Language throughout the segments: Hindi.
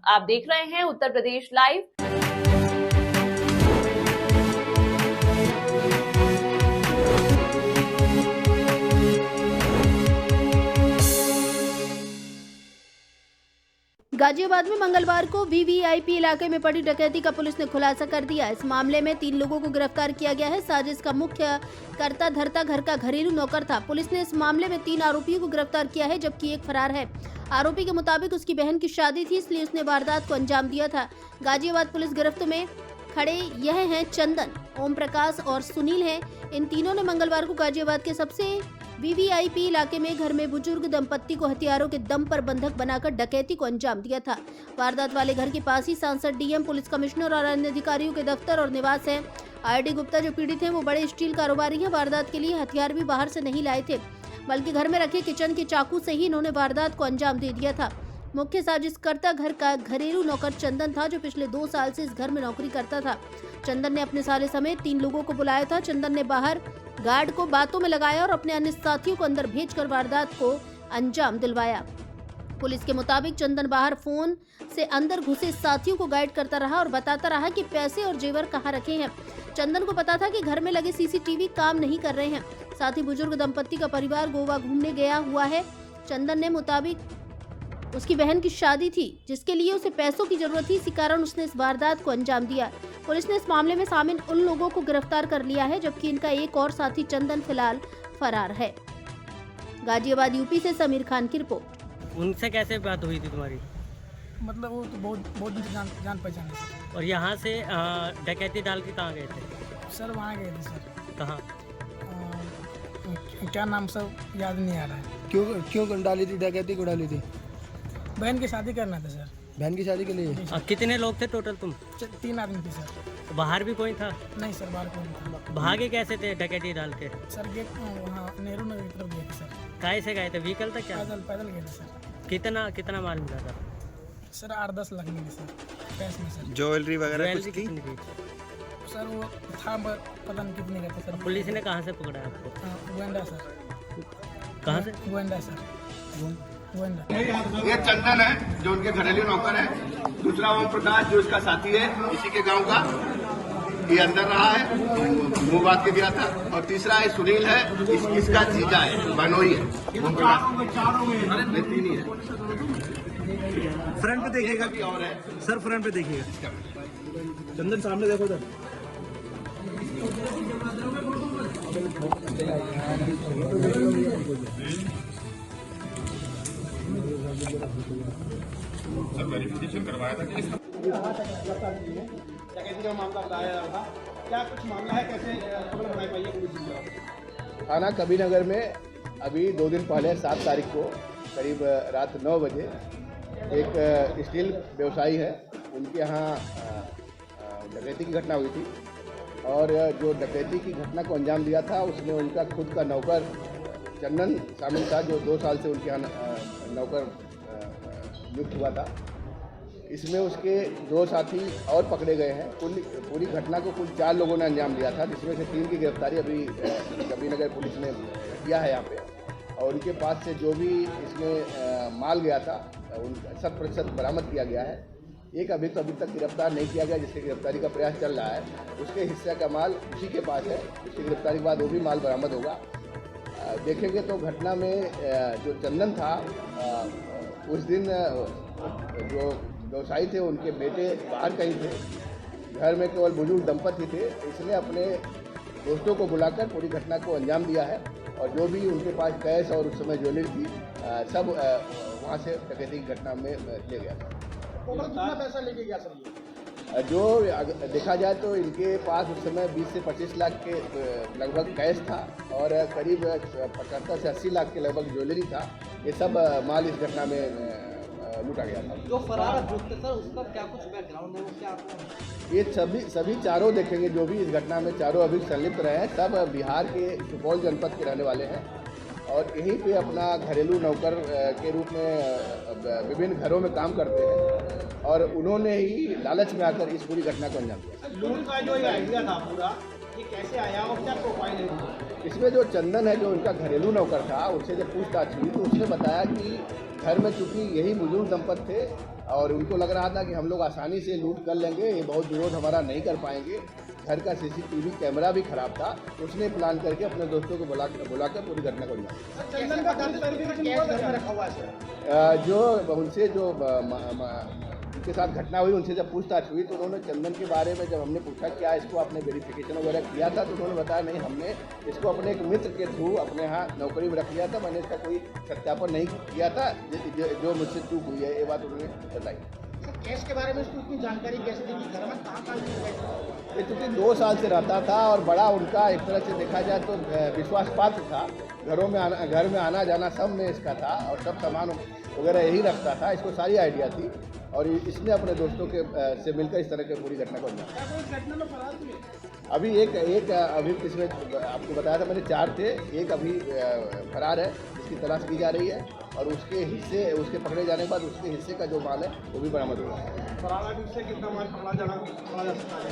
आप देख रहे हैं उत्तर प्रदेश लाइव। गाजियाबाद में मंगलवार को वीवीआईपी इलाके में पड़ी डकैती का पुलिस ने खुलासा कर दिया। इस मामले में 3 लोगों को गिरफ्तार किया गया है। साजिश का मुख्य कर्ता धर्ता घर का घरेलू नौकर था। पुलिस ने इस मामले में 3 आरोपियों को गिरफ्तार किया है, जबकि एक फरार है। आरोपी के मुताबिक उसकी बहन की शादी थी, इसलिए उसने वारदात को अंजाम दिया था। गाजियाबाद पुलिस गिरफ्त में खड़े यह हैं चंदन, ओम प्रकाश और सुनील हैं। इन तीनों ने मंगलवार को गाजियाबाद के सबसे वीवीआईपी इलाके में घर में बुजुर्ग दंपत्ति को हथियारों के दम पर बंधक बनाकर डकैती को अंजाम दिया था। वारदात वाले घर के पास ही सांसद, डीएम, पुलिस कमिश्नर और अन्य अधिकारियों के दफ्तर और निवास है। आरडी गुप्ता जो पीड़ित हैं, वो बड़े स्टील कारोबारी हैं। वारदात के लिए हथियार भी बाहर से नहीं लाए थे, बल्कि घर में रखे किचन के चाकू से ही इन्होंने वारदात को अंजाम दे दिया था। मुख्य साजिशकर्ता घर का घरेलू नौकर चंदन था, जो पिछले 2 साल से इस घर में नौकरी करता था। चंदन ने अपने साले समेत 3 लोगों को बुलाया था। चंदन ने बाहर गार्ड को बातों में लगाया और अपने अन्य साथियों को अंदर भेजकर वारदात को अंजाम दिलवाया। पुलिस के मुताबिक चंदन बाहर फोन से अंदर घुसे साथियों को गाइड करता रहा और बताता रहा कि पैसे और जेवर कहाँ रखे हैं। चंदन को पता था कि घर में लगे सीसीटीवी काम नहीं कर रहे हैं। साथ ही बुजुर्ग दंपत्ति का परिवार गोवा घूमने गया हुआ है। चंदन ने मुताबिक उसकी बहन की शादी थी, जिसके लिए उसे पैसों की जरूरत थी, इसी कारण उसने इस वारदात को अंजाम दिया। पुलिस ने इस मामले में शामिल उन लोगों को गिरफ्तार कर लिया है, जबकि इनका एक और साथी चंदन फिलहाल फरार है। गाजियाबाद यूपी से समीर खान की रिपोर्ट। उनसे कैसे बात हुई थी तुम्हारी? मतलब वो तो बहुत दिन से जान पहचान है। और यहाँ से डकैती डाल के कहाँ गए थे? सर वहाँ गए थे सर। कहाँ? क्या नाम सब याद नहीं आ रहा है। क्यों डाली थी डकैती? क्यों डाली थी? बहन की शादी करना था सर। बहन की शादी के लिए? कितने लोग थे टोटल तुम? 3 आदमी थे सर। बाहर भी कोई था? नहीं सर, बाहर कोई नहीं था। भागे कैसे थे डकैती डाल के? सर गेट वहाँ नेहरू नगर की तरफ गए थे सर। काहे से गए थे? व्हीकल था क्या? पैदल गए थे सर। कितना माल मिला था? सर 8-10 लाख मिले सर कैश में सर। ज्वेलरी वगैरह कुछ थी? कितनी थी? सर वो था पता नहीं कितने का था सर। पुलिस ने कहाँ से पकड़ा आपको? गोविंदा सर। कहाँ से? गोविंदा सर। गोविंदा। ये चंदन है जो उनके घरेलू नौकर है। दूसरा ओम प्रकाश जो इसका साथी है, इसी के गांव का, ये अंदर रहा है, मुंह बात के गया था। और तीसरा है सुनील है, इसका जीजा है, बनोई है। ओम प्रकाश 3 ही है। फ्रंट पे देखिएगा भी और है सर, फ्रंट पे देखिएगा। चंदन सामने देखो सर। वेरिफिकेशन करवाया था कि डकैती का मामला बताया जा रहा था। क्या कुछ मामला है, कैसे खबर बनाई पाई है पुलिस? थाना कबीरनगर में अभी 2 दिन पहले 7 तारीख को करीब रात 9 बजे एक स्टील व्यवसायी है, उनके यहाँ डकैती की घटना हुई थी। और जो डकैती की घटना को अंजाम दिया था, उसमें उनका खुद का नौकर चंदन शामिल था, जो 2 साल से उनके यहाँ नौकर नियुक्त हुआ था। इसमें उसके 2 साथी और पकड़े गए हैं। पूरी घटना को कुल 4 लोगों ने अंजाम दिया था, जिसमें से 3 की गिरफ्तारी अभी कबीरनगर पुलिस ने किया है यहाँ पे। और उनके पास से जो भी इसमें माल गया था, उनका 100% बरामद किया गया है। एक अभी तक गिरफ्तार नहीं किया गया, जिसकी गिरफ्तारी का प्रयास चल रहा है। उसके हिस्से का माल उसी के पास है। उसकी गिरफ्तारी के बाद वो भी माल बरामद होगा। देखेंगे तो घटना में जो चंदन था, उस दिन जो व्यवसायी थे, उनके बेटे बाहर कहीं थे, घर में केवल बुजुर्ग दंपति थे। इसने अपने दोस्तों को बुलाकर पूरी घटना को अंजाम दिया है। और जो भी उनके पास कैश और उस समय ज्वेलरी थी, सब वहाँ से डकैती की घटना में ले गया था। कितना पैसा लेके गया सर? जो देखा जाए तो इनके पास उस समय 20 से 25 लाख के लगभग कैश था और करीब 75 से 80 लाख के लगभग ज्वेलरी था। ये सब माल इस घटना में लूटा गया था। जो फरार अभियुक्त सर, उसका क्या कुछ बैकग्राउंड है, वो क्या आपको? ये सभी चारों देखेंगे, जो भी इस घटना में चारों अभियुक्त संलिप्त रहे हैं, सब बिहार के सुपौल जनपद के रहने वाले हैं और यहीं पे अपना घरेलू नौकर के रूप में विभिन्न घरों में काम करते हैं। और उन्होंने ही लालच में आकर इस पूरी घटना को अंजाम दिया। लूट का जो ये आइडिया था पूरा, ये कैसे आया और क्या प्रोफाइल है? इसमें जो चंदन है, जो उनका घरेलू नौकर था, उससे जब पूछताछ हुई तो उसने बताया कि घर में चूंकि यही बुजुर्ग दंपत थे, और उनको लग रहा था कि हम लोग आसानी से लूट कर लेंगे, ये बहुत विरोध हमारा नहीं कर पाएंगे। घर का सीसीटीवी कैमरा भी खराब था, उसने प्लान करके अपने दोस्तों को बुलाकर पूरी घटना को दिया। चंदन का बर्थ सर्टिफिकेट घर में रखा हुआ है सर। जो उनसे जो उनके साथ घटना हुई, उनसे जब पूछताछ हुई तो उन्होंने चंदन के बारे में जब हमने पूछा क्या इसको आपने वेरिफिकेशन वगैरह किया था, तो उन्होंने बताया नहीं, हमने इसको अपने एक मित्र के थ्रू अपने यहाँ नौकरी में रख लिया था, मैंने इसका कोई सत्यापन नहीं किया था, जो मुझसे चूक हुई है, ये बात उन्होंने बताई। केस के बारे में उसको इतनी जानकारी कैसे दी कि घर में कहाँ ये क्योंकि 2 साल से रहता था और बड़ा उनका एक तरह से देखा जाए तो विश्वास पात्र था, घर में आना जाना सब में इसका था और सब सामान वगैरह यही रखता था, इसको सारी आइडिया थी और इसने अपने दोस्तों के से मिलकर इस तरह की पूरी घटना को अंजाम। अभी एक अभी इसमें आपको बताया था मैंने 4 थे, एक अभी फरार है, जिसकी तलाश की जा रही है और उसके पकड़े जाने के बाद उसके हिस्से का जो माल है वो भी बरामद हुआ है। कितना माल पकड़ा जा सकता है?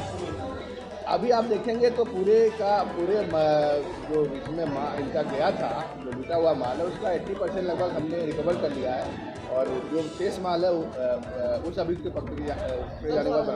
अभी आप देखेंगे तो पूरे जो इसमें इनका गया था, जो लूटा हुआ माल है, उसका 80% लगभग हमने रिकवर कर लिया है और जो शेष माल है उस अभियुक्त के पकड़े जाने के बाद